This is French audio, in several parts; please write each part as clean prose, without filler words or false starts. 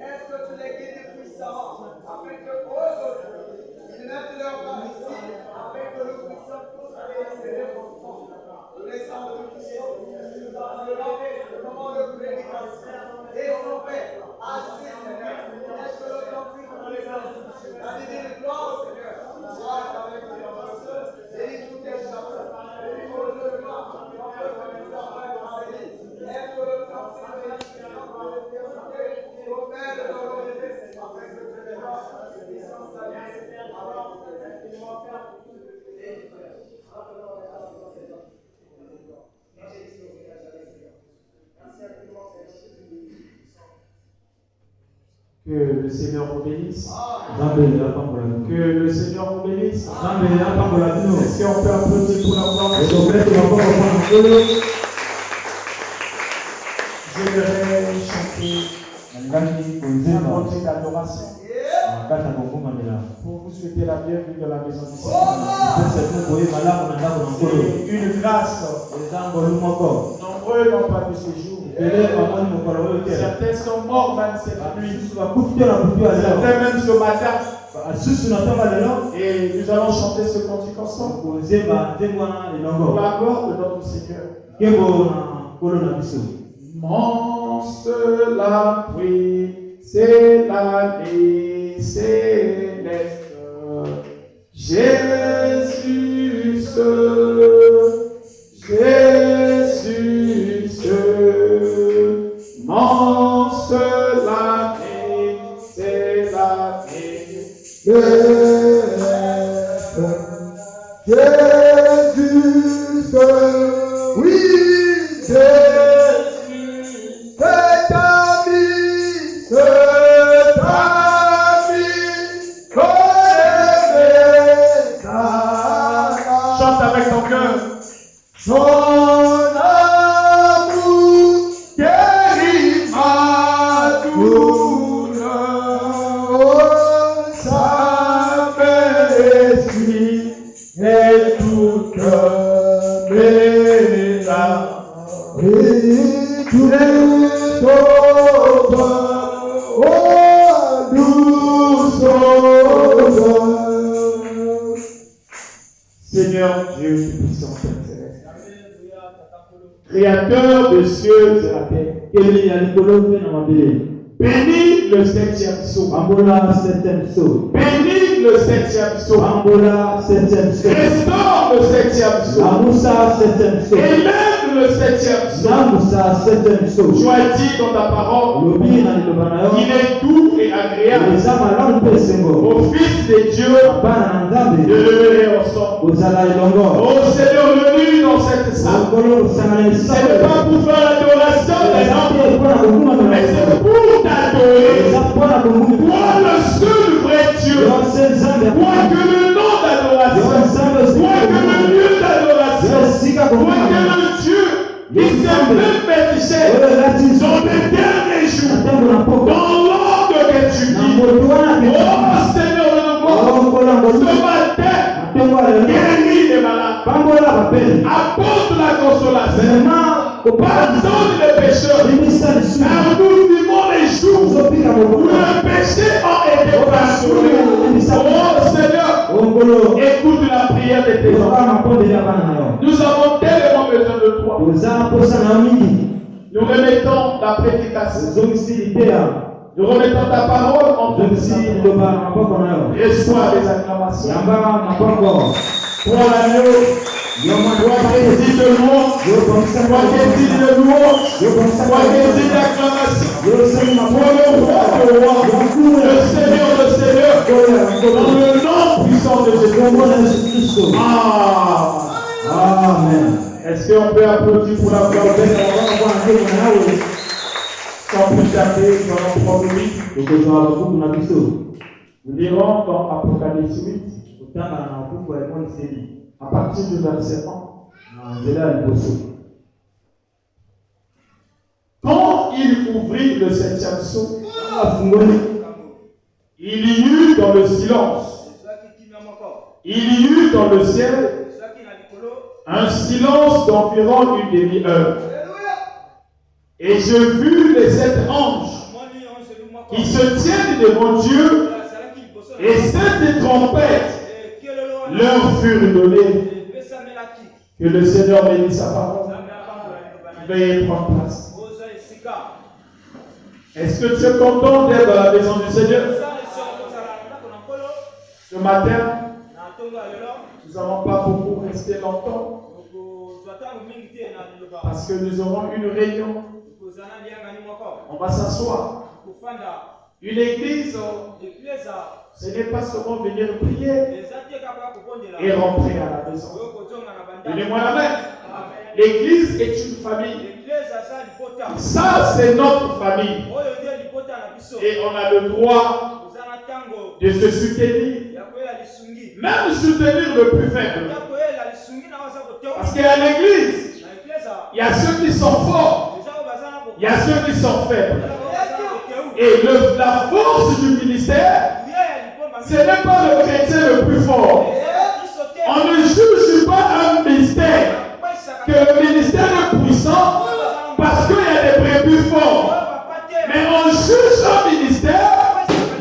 Est-ce que tu les guides puissamment afin que aujourd'hui, ils mettent leur part ici afin que nous puissions tous aller essayer comme ça. Nous les sanctifions, nous allons le laver le moment de prédication et son Père. Agis, Seigneur. Est-ce que le cantique nous les a la divine gloire, Seigneur. Sois avec les penseurs, bénis tous tes chapeaux, bénis vos levements, est-ce que le cantique nous les au Père de l'Orité, afin que tu les vois, ils sont salués, alors infiniment Père, et que le Seigneur vous bénisse. Que le Seigneur vous bénisse. Est-ce qu'on peut applaudir pour la gloire? J'aimerais chanter un cantique d'adoration pour vous souhaiter la bienvenue dans la maison du Seigneur. Une grâce. Nombreux n'ont pas de séjour. Certains sont morts même cette nuit. Certains même ce matin. Et nous allons chanter ce cantique ensemble. Pour la gloire de notre Seigneur. Immense la pluie, c'est l'année céleste. Jésus, immense l'année, c'est l'année céleste. Jésus, oui, chante avec ton cœur. Son amour guérit ma douleur, sa blessure et toute mes larmes. Et tout sauveur, oh nous sauveur. Seigneur Dieu Tout-Puissant, Père Céleste, Créateur de cieux et la terre, bénis le septième psaume. Bénis le septième psaume. Restaure le septième psaume. Élève le septième psaume. Tu as dit dans ta parole qu'il est doux et agréable au Fils de Dieu de lever ensemble. Oh Seigneur, venu dans cette salle, ce n'est pas pour faire l'adoration des hommes, mais c'est pour t'adorer. Toi le seul vrai Dieu, toi que le nom d'adoration, toi que le lieu d'adoration, toi que le Dieu qui s'est fait métier dans les derniers jours, dans l'ordre que tu dis. Oh Seigneur de gloire, ce matin, guéris les malades, apporte la consolation, pardonne les pécheurs, car nous vivons les jours où les péchés ont été pardonnés. Oh Seigneur, écoute la prière de tes enfants. Nous avons tellement besoin de toi. Nous remettons la prédication. Nous remettons ta parole en ton sein. Reçois les acclamations. Toi l'agneau, toi qui dis de louange, toi qui dis de louange, toi qui dis d'acclamation, toi le roi de roi, le Seigneur de Seigneur, dans le nom puissant de Jésus. Amen. Est-ce qu'on peut applaudir pour la gloire de Dieu? Sans plus tarder, nous allons prendre le livre. Nous lirons dans Apocalypse 8, à partir du verset 1. Quand il ouvrit le septième sceau, il y eut dans le silence, il y eut dans le ciel un silence d'environ une demi-heure. Et je vis les 7 anges qui se tiennent devant Dieu, et 7 trompettes leur furent données. Que le Seigneur bénisse sa parole. Veuillez prendre place. Est-ce que tu es content d'être dans la maison du Seigneur? Ce matin, nous n'allons pas beaucoup rester longtemps parce que nous aurons une réunion. On va s'asseoir. Une église, ce n'est pas seulement venir prier et rentrer à la maison. Donnez-moi la main. L'église est une famille. Ça, c'est notre famille. Et on a le droit de se soutenir. Même soutenir le plus faible. Parce qu'à l'église, il y a ceux qui sont forts. Il y a ceux qui sont faibles. Et la force du ministère, ce n'est pas le chrétien le plus fort. On ne juge pas un ministère que le ministère est puissant parce qu'il y a des brebis forts. Mais on juge un ministère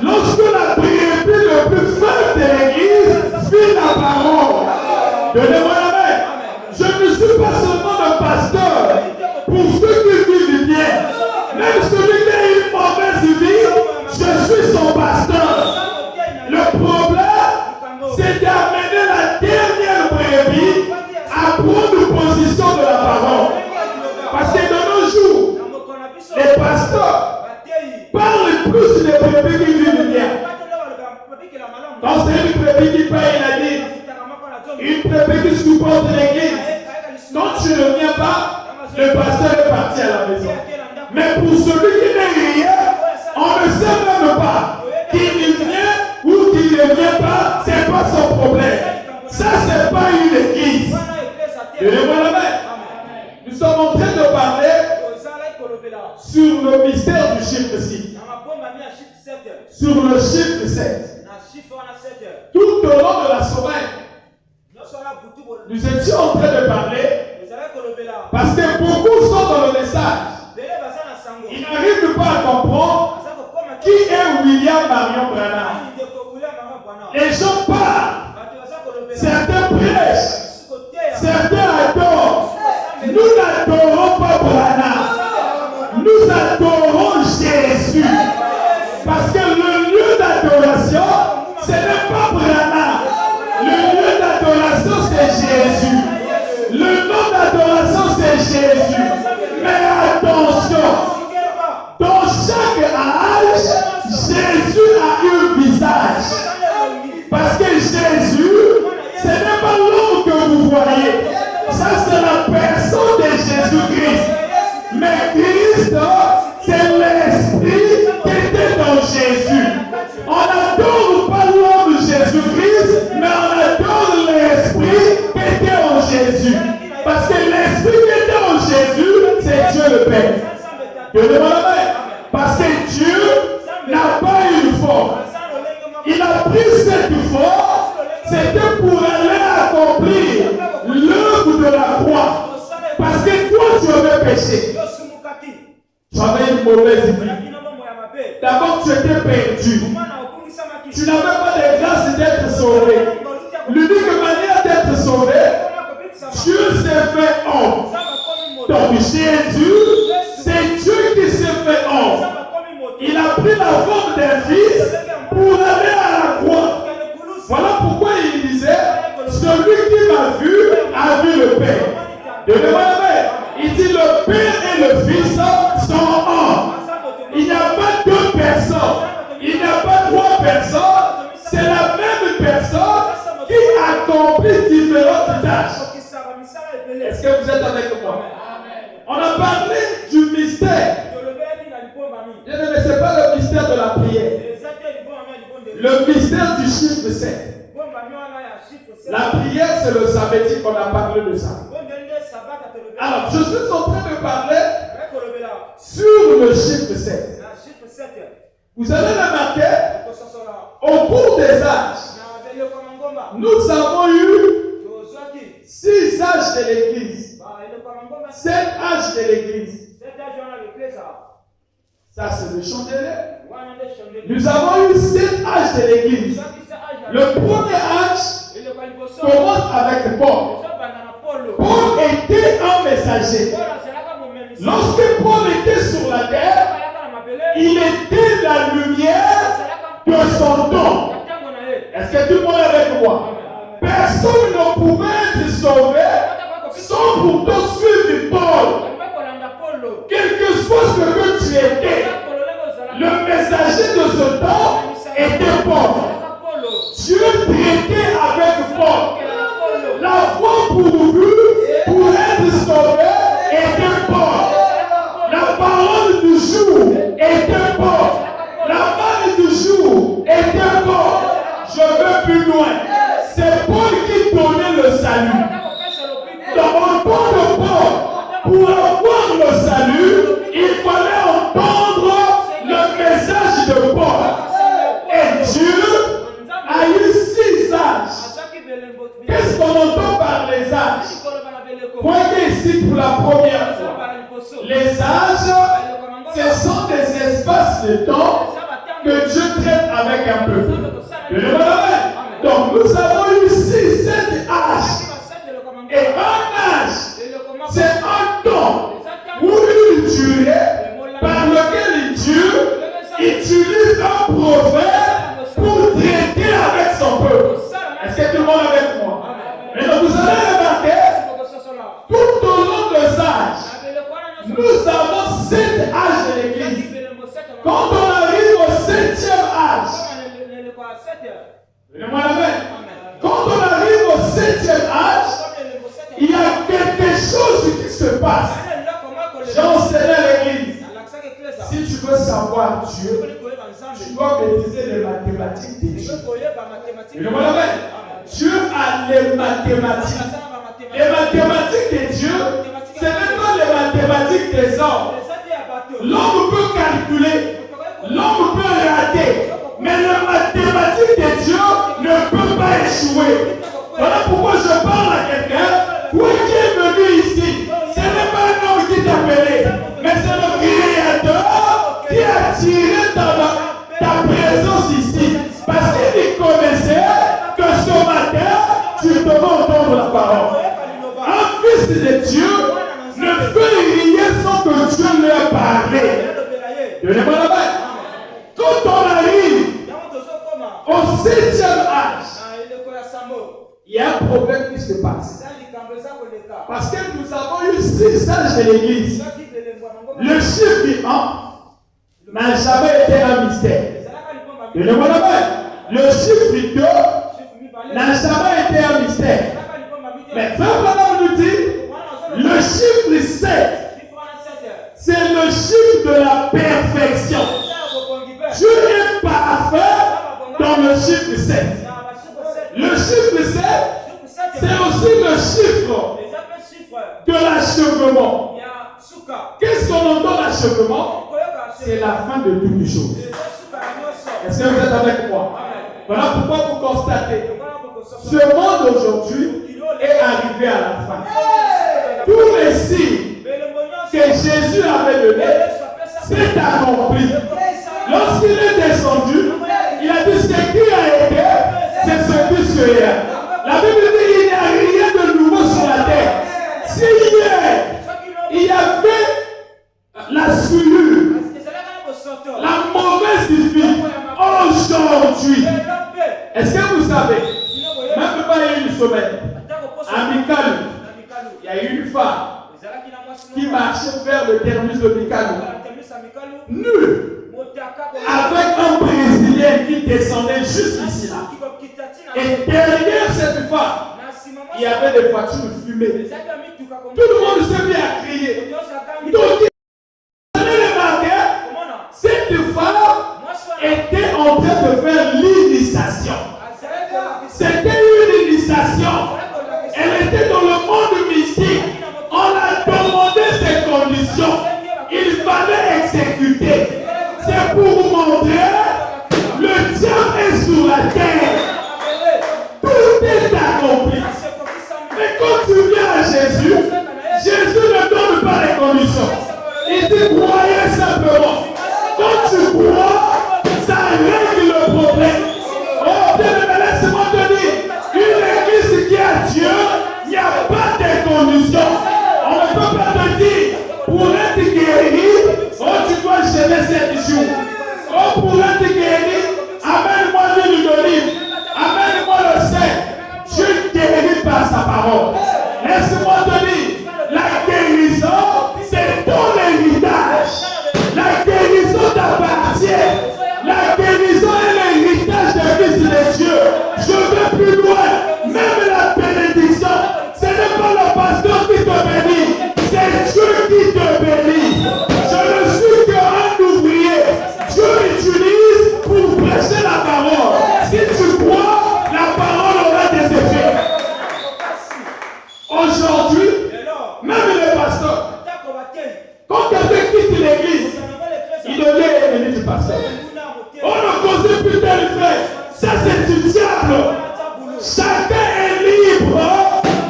lorsque la brebis le plus faible de l'église fit la parole. Donnez-moi la main. Je ne suis pas seulement le pasteur pour ceux qui vivent bien. Même celui qui a une mauvaise vie, je suis son pasteur. Le problème, c'est d'amener la dernière brebis à prendre position de la parole. Parce que dans nos jours, les pasteurs parlent plus des brebis qui vivent bien. Quand c'est une brebis qui paye, il a dit, une brebis qui supporte l'église. Quand tu ne viens pas, le pasteur est parti à la maison. Mais pour celui qui n'est rien, on ne sait même pas qu'il vient ou qu'il ne vient pas, ce n'est pas son problème. Ça, ce n'est pas une église. Donnez-moi la main. Nous sommes en train de parler sur le mystère du chiffre 6. Sur le chiffre 7. Tout au long de la semaine, nous étions en train de parler parce que beaucoup sont dans le message. Ils n'arrivent pas à comprendre qui est William Marion Branham. Les gens parlent, certains prêchent, certains adorent. Nous n'adorons pas Branham, nous adorons Jésus. Parce que le lieu d'adoration, ce n'est pas Branham. Le lieu d'adoration, c'est Jésus. Le nom d'adoration, c'est Jésus. Mais attention, dans chaque âge, Jésus a un visage. Parce que Jésus, ce n'est pas l'homme que vous voyez. Ça, c'est la personne de Jésus-Christ. Mais Christ, c'est l'esprit qui était dans Jésus. On n'adore pas l'homme Jésus-Christ, mais on adore l'esprit qui était en Jésus. Parce que l'esprit qui était en Jésus, c'est Dieu le Père. Donnez-moi la main. Parce que Dieu n'a pas une forme. Il a pris cette forme, c'était pour aller accomplir l'œuvre de la croix. Parce que toi, tu avais péché. Tu avais une mauvaise vie. D'abord, tu étais perdu. Tu n'avais pas de grâce d'être sauvé. L'unique manière d'être sauvé, Dieu s'est fait homme. Donc Jésus, c'est Dieu qui s'est fait homme. Il a pris la forme d'un fils pour aller à la croix. Voilà pourquoi il disait, celui qui m'a vu a vu le Père. Donnez-moi la main. Il dit le Père et le Fils sont un. Il n'y a pas deux personnes. Il n'y a pas trois personnes. C'est la même personne qui accomplit différentes tâches. Est-ce que vous êtes avec moi? On a parlé du mystère. Je ne sais pas le mystère de la prière. Le mystère du chiffre 7. La prière, c'est le samedi qu'on a parlé de ça. Alors, je suis en train de parler sur le chiffre 7. Vous avez remarqué, au cours des âges, nous avons eu 6 âges de l'Église. 7 âges de l'Église. Ça, c'est le chandelier. Nous avons eu 7 âges de l'église. Le premier âge commence avec Paul. Paul était un messager. Lorsque Paul était sur la terre, il était la lumière de son temps. Est-ce que tout le monde est avec moi? Personne ne pouvait se sauver sans pourtant suivre Paul. Quel que soit ce que tu étais, le messager de ce temps était Paul. Dieu traitait avec Paul. La foi pourvue pour être sauvé était Paul. La parole du jour était Paul. La parole du jour était Paul. Je vais plus loin. C'est Paul qui donnait le salut. Dans le temps de Paul, pour avoir le salut, il fallait entendre le message de Paul. Et Dieu a eu 6 âges. Qu'est-ce qu'on entend par les âges? Voyez ici pour la première fois. Les âges, ce sont des espaces de temps que Dieu traite avec un peuple. Donc nous avons eu 7 âges. Et un âge, c'est un temps où une durée par lequel Dieu utilise un prophète pour traiter avec son peuple. Est-ce que tout le monde est avec moi? Mais donc vous allez remarquer, tout au long de ces âges, nous avons 7 âges de l'église. Quand on arrive au 7e âge, quand on arrive au 7e âge, il y a quelque chose qui se passe. J'ai enseigné à l'église. Si tu veux savoir Dieu, tu dois maîtriser les mathématiques de Dieu. Dieu a les mathématiques. Les mathématiques de Dieu, ce n'est pas les mathématiques des hommes. L'homme peut calculer, l'homme peut rater, mais les mathématiques de Dieu ne peuvent pas échouer. Voilà pourquoi je parle à quelqu'un. Toi qui es venu ici, ce n'est pas un homme qui t'a appelé, mais c'est le Créateur qui a tiré ta présence ici. Parce qu'il connaissait que ce matin, tu devais entendre la parole. Un fils de Dieu ne fait rien sans que Dieu lui ait parlé. Donnez-moi la main. Quand on arrive au 7e âge, il y a un problème qui se passe. Parce que nous avons eu 6 âges de l'église. Le chiffre 1 n'a jamais été un mystère. Donnez-moi la main. Le chiffre 2 n'a jamais été un mystère. Mais Frère Branham nous dit, le chiffre 7, c'est le chiffre de la perfection. Dieu est parfait dans le chiffre 7. Le chiffre 7, c'est aussi le chiffre de l'achèvement. Qu'est-ce qu'on entend l'achèvement? C'est la fin de toutes choses. Est-ce que vous êtes avec moi? Voilà pourquoi vous constatez, ce monde aujourd'hui est arrivé à la fin. Tous les signes que Jésus avait donnés s'est accompli. Lorsqu'il est descendu, il a dit ce qui a été, c'est ce qui sera. La Bible dit qu'il n'y a rien de nouveau sur la terre. Si hier, il y avait la souillure, la mauvaise vie, aujourd'hui, est-ce que vous savez, même pas il y a une semaine, à Mikalu, il y a eu une femme qui marchait vers le terminus de Mikalu, nue, avec un Brésilien qui descendait juste ici là. Et derrière cette femme, il y avait des voitures fumées. Tout le monde s'est mis à crier. Donc, vous allez remarquer, cette femme était en train de faire l'initiation. C'était une initiation. Elle était dans le monde mystique. On a demandé ses conditions. Il fallait exécuter. C'est pour vous montrer, le diable est sur la terre. Tout est accompli. Mais quand tu viens à Jésus, Jésus ne donne pas les conditions. Il dit croyez simplement. Quand tu crois, ça règle le problème. Oh, bien, laisse-moi te dire, une église qui a Dieu, il n'y a pas de conditions. On ne peut pas te dire, pour être guéri, oh, tu dois gêner 7 jours. Oh, pour être guéri, amène-moi l'huile d'olive, amène-moi le sel. Dieu guérit par sa parole. Laisse-moi te dire, la guérison, c'est ton héritage. La guérison t'appartient. La guérison est l'héritage des fils de Dieu. Je vais plus loin. Même la bénédiction, ce n'est pas le pasteur qui te bénit, c'est Dieu qui te bénit. Je ne suis qu'un ouvrier. Dieu m'utilise pour prêcher la parole. Si tu crois, la parole aura des effets. Aujourd'hui, même les pasteurs, quand quelqu'un quitte l'église, il devient ennemi du pasteur. On ne cause plus tel frère. Ça, c'est du diable. Chacun est libre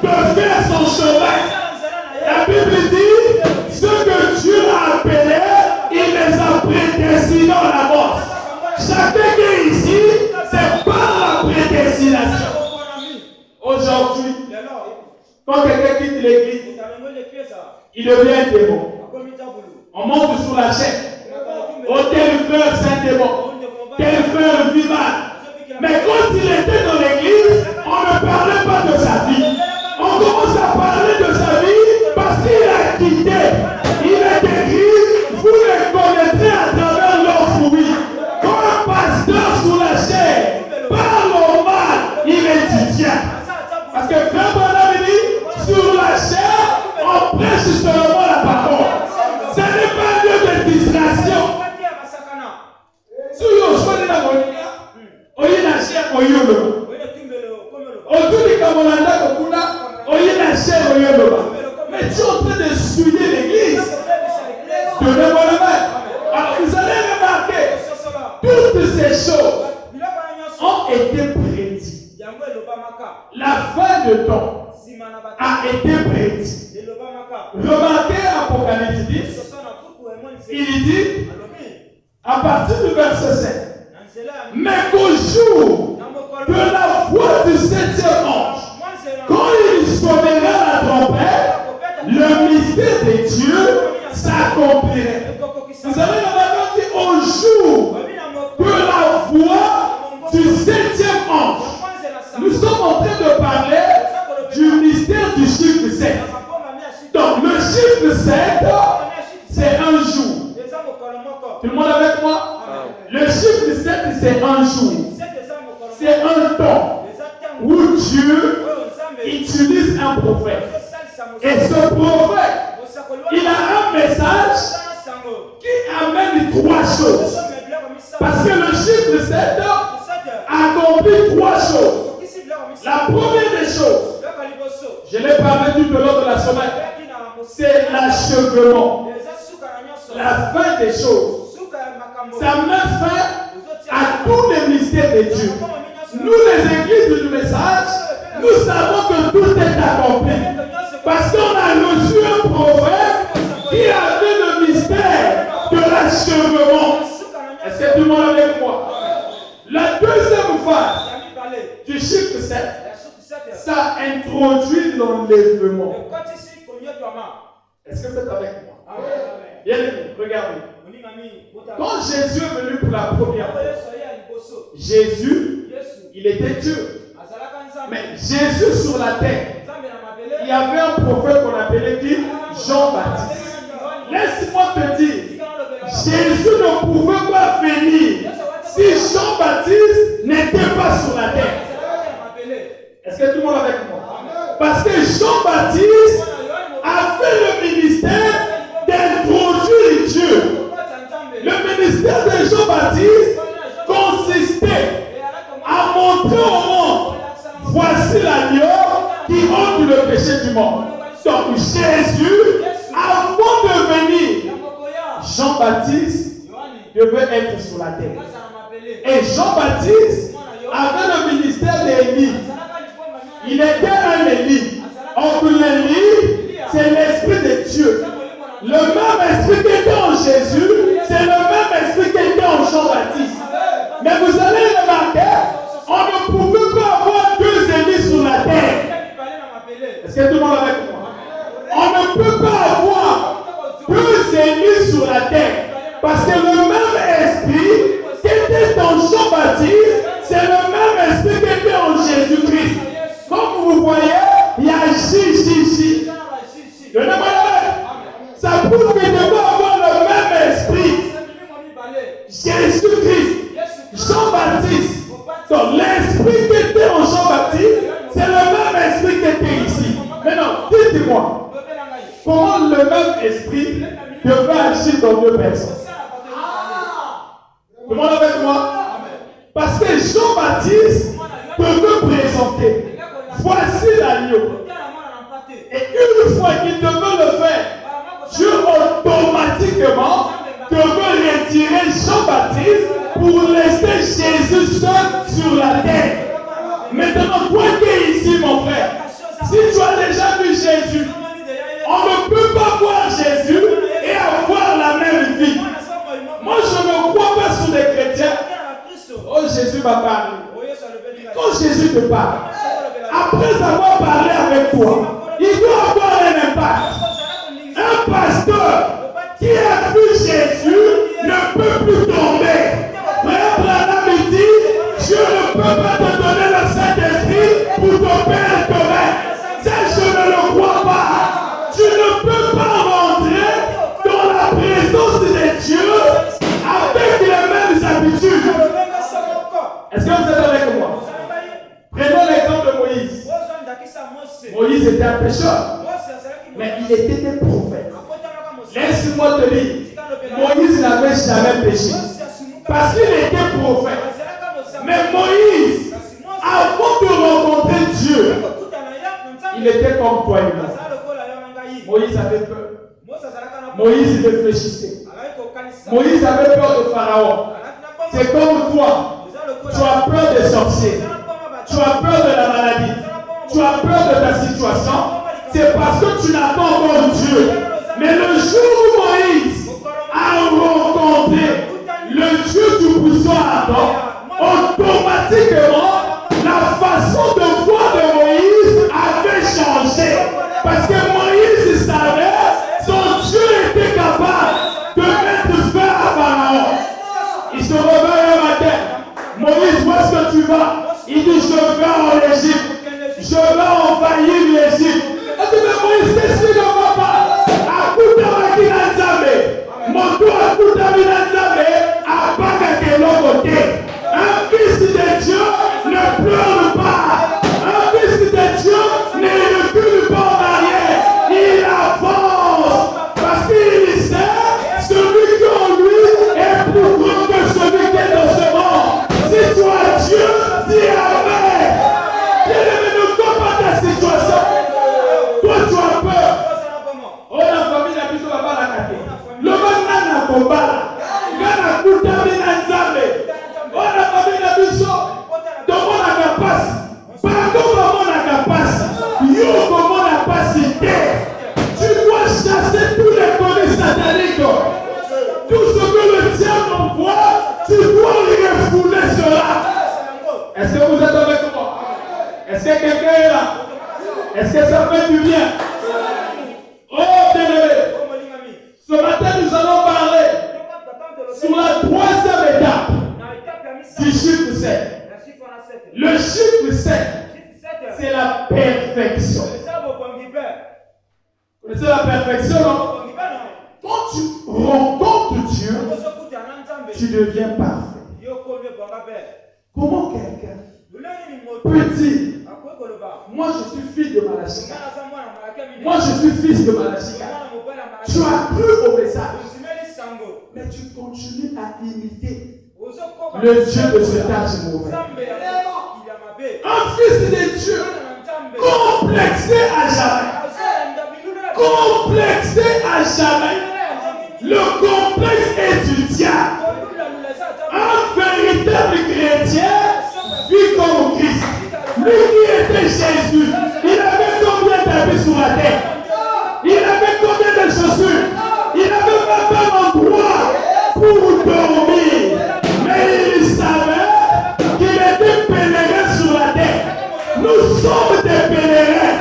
de faire son chemin. La Bible dit, ce que Dieu a appelé, il les a prédestinés à la mort. Chacun qui est ici, c'est par la prédestination. Aujourd'hui, quand quelqu'un quitte l'église, il devient un démon. On monte sur la chaîne. Oh, tel frère, c'est un démon. Tel frère vit mal. Mais quand il était dans l'église, on ne parlait pas de sa vie. On commence à parler de sa vie parce qu'il a quitté. Il est écrit, vous les connaîtrez à travers leurs fruits. Quand un pasteur sous la chair parle au mal, il est du diable. Parce que frère Branham dit, sur la chair, on prêche seulement la parole. Ce n'est pas lieu de distraction. Si vous choisissez la monnaie, oyi na chair oyoloba. Autour Kamolanda Kokuna, oyi na chair oyoloba. Mais tu es en train de souiller l'église. Donnez-moi la main. Alors vous allez remarquer, toutes ces choses ont été prédites. La fin de temps a été prédite. Remarquez Apocalypse 10, il dit, à partir du verset 7, mais qu'au jour de la voix du 7e ange, quand il sonnera la trompette, le mystère de Dieu s'accomplirait. Vous avez remarqué au jour de la voix du 7e ange, nous sommes en train de parler du mystère du chiffre 7. Donc le chiffre 7, c'est un jour. Tout le monde avec moi? Le chiffre 7, c'est un jour. C'est un temps où Dieu utilise un prophète. Et ce prophète, il a un message qui amène 3 choses. Parce que le chiffre 7 accomplit 3 choses. La première des choses, je l'ai parlé tout au long de la semaine, c'est l'achèvement. La fin des choses. Ça met fin à tous les mystères de Dieu. Nous, les églises du message, nous savons que tout est accompli. Parce qu'on a reçu un prophète qui avait le mystère de l'achèvement. Est-ce que tout le monde est avec moi? La deuxième phase du chiffre 7, ça introduit l'enlèvement. Est-ce que vous êtes avec moi? Bien aimé, regardez. Quand Jésus est venu pour la première fois, Jésus, il était Dieu. Mais Jésus sur la terre, il y avait un prophète qu'on appelait qui? Jean-Baptiste. Laisse-moi te dire, Jésus ne pouvait pas venir si Jean-Baptiste n'était pas sur la terre. Est-ce que tout le monde est avec moi? Parce que Jean-Baptiste avait le ministère d'introduire Dieu. Le ministère de Jean-Baptiste consistait à montrer au monde, voici l'agneau qui ôte le péché du monde. Donc Jésus, avant de venir, Jean-Baptiste devait être sur la terre. Et Jean-Baptiste avait le ministère d'Élie. Il était un Élie. Or l'Élie, c'est l'esprit de Dieu. Le même esprit qui était en agir dans deux personnes. Tout le monde avec moi? Parce que Jean-Baptiste devait présenter. Voici l'agneau. Et une fois qu'il devait le faire, Dieu automatiquement devait retirer Jean-Baptiste pour laisser Jésus seul sur la terre. Maintenant, toi qui es ici, mon frère, si tu as déjà vu Jésus, on ne peut pas voir Jésus et avoir la même vie. Moi, je ne crois pas sur les chrétiens. Oh, Jésus m'a parlé. Quand Jésus te parle, après avoir parlé avec toi, il doit avoir un impact. Un pasteur qui a vu Jésus ne peut plus tomber. Frère Branham dit, Dieu ne peut pas te donner le Saint-Esprit pour te perdre toi-même. Ça, je ne le crois pas. Tu ne peux pas rentrer dans la présence de Dieu avec les mêmes habitudes. Est-ce que vous êtes avec moi? Prenons l'exemple de Moïse. Moïse était un pécheur, mais il était un prophète. Laisse-moi te dire, Moïse n'avait jamais péché parce qu'il était prophète. Mais Moïse, avant de rencontrer Dieu, il était comme toi et moi. Moïse avait peur. Moïse réfléchissait. Moïse avait peur de Pharaon. C'est comme toi. Tu as peur des sorciers. Tu as peur de la maladie. Tu as peur de ta situation. C'est parce que tu n'as pas encore Dieu. Mais le jour où Moïse a rencontré le Dieu Tout-Puissant Adam, automatiquement, la façon de voir de Moïse avait changé. Parce que Moïse savait, son Dieu était capable de mettre fin à Pharaon. Il se réveille un matin. Moïse, où est-ce que tu vas? Il dit, je vais en Égypte. Je vais envahir l'Égypte. Il dit, mais Moïse, qu'est-ce que tu ne vas pas? Akuta wakina nzambe. Moto akuta mina nzambe. Apaka de l'autre côté. Un fils de Dieu ne pleure pas. Un fils de Dieu ne recule pas en arrière. Il avance. Parce qu'il sait, celui qui est en lui est plus grand que celui qui est dans ce monde. Si tu as Dieu, dis Amen. Ne comprends pas ta situation. Toi, tu as peur. Oh, la famille n'a plus de la balle. Le monde n'a pas de balle. Gana kuta mina nzambe. Oh, la famille n'a plus de donc on a capacité. Pardon, comment on a capacité. Yo, comment on a capacité. Tu dois chasser tous les conneries sataniques. Tout ce que le diable envoie, tu dois lui refouler cela. Est-ce que vous êtes avec moi? Est-ce que quelqu'un est là? Est-ce que ça fait du bien? Oh, bien-aimé. Ce matin, nous allons parler sur la troisième étape du chiffre 7. Le chiffre 7, c'est la perfection. Vous connaissez la perfection, non? Quand tu rencontres Dieu, tu deviens parfait. Comment quelqu'un peut dire, moi je suis fils de Malachika. Moi je suis fils de Malachika. Tu as cru au message, mais tu continues à imiter le Dieu de cet âge mauvais. Un fils de Dieu, complexé à jamais. Complexé à jamais. Le complexe est du diable. Un véritable chrétien vit comme Christ. Lui qui était Jésus, il avait combien d'habits sur la terre? Il avait combien de chaussures? Il n'avait pas d'endroit pour dormir. Mais il savait qu'il était pèlerin sur la terre. Nous sommes des pèlerins.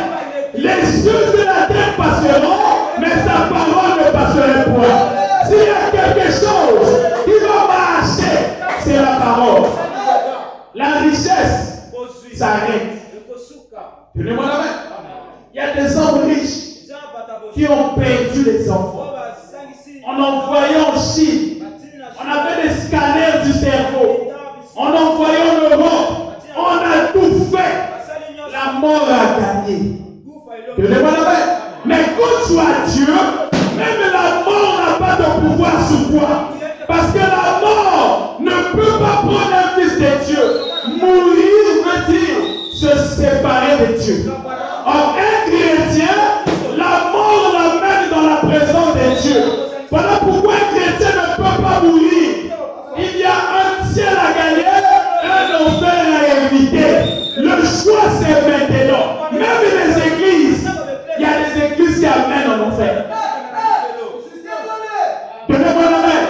Les cieux de la terre passeront, mais sa parole ne passerait point. S'il y a quelque chose qui va marcher, c'est la parole. La richesse s'arrête. Tenez-moi la main. Il y a des hommes riches qui ont perdu les enfants. En envoyant en Chine, on avait des scanners du cerveau. En envoyant en Europe, on a tout fait. La mort a gagné. Tenez-moi la main. Mais quand tu as Dieu, même la mort n'a pas de pouvoir séparer de Dieu. Or, un chrétien, la mort l'amène dans la présence de Dieu. Voilà pourquoi un chrétien ne peut pas mourir. Il y a un ciel à gagner, un enfer à éviter. Le choix, c'est maintenant. Même les églises, il y a des églises qui amènent en enfer. Donnez-moi la main.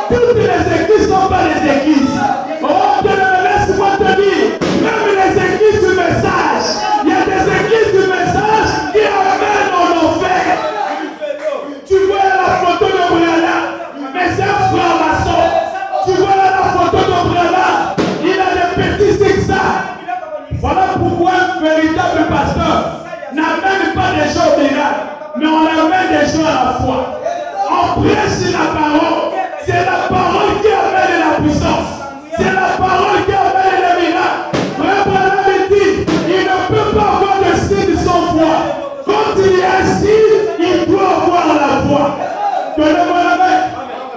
Toutes les églises ne sont pas des églises. Oh, laisse-moi te dire, même les églises du message, il y a des églises du message qui amènent en enfer. Tu vois la photo de Brianna, mais c'est un frère maçon. Tu vois la photo de Brianna, il a des petits zigzags. Voilà pourquoi un véritable pasteur n'amène pas des gens au miracle, mais on amène des gens à la foi. On prêche la parole. C'est la parole qui amène la puissance. C'est la parole qui amène le miracle. Frère Branham dit, il ne peut pas avoir de signe sans foi. Quand il y a un signe, il doit avoir la foi. Donnez-moi la main.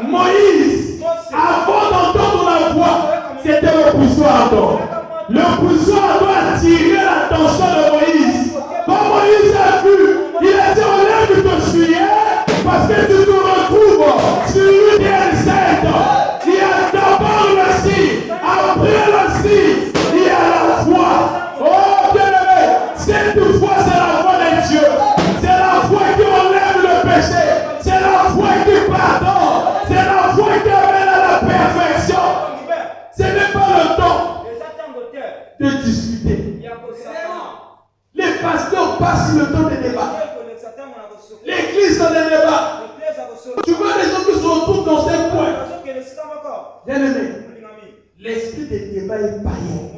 Moïse, avant d'entendre la voix, c'était le poussoir d'or. Le poussoir doit attirer l'attention de Moïse. Quand Moïse a vu, il a dit, enlève ton soulier, parce que tu te retrouves sur une terre sainte. Il y a d'abord le signe, après le signe, il y a la foi. Oh, bien-aimé, cette foi, c'est la foi de Dieu. C'est la foi qui enlève le péché. C'est la foi qui pardonne. C'est la foi qui amène à la perfection. Ce n'est pas le temps de discuter. Les pasteurs passent le temps de débat. L'église dans les débats. Tu vois les gens qui se retrouvent dans ces points. Bien aimé, l'esprit de débat est païen.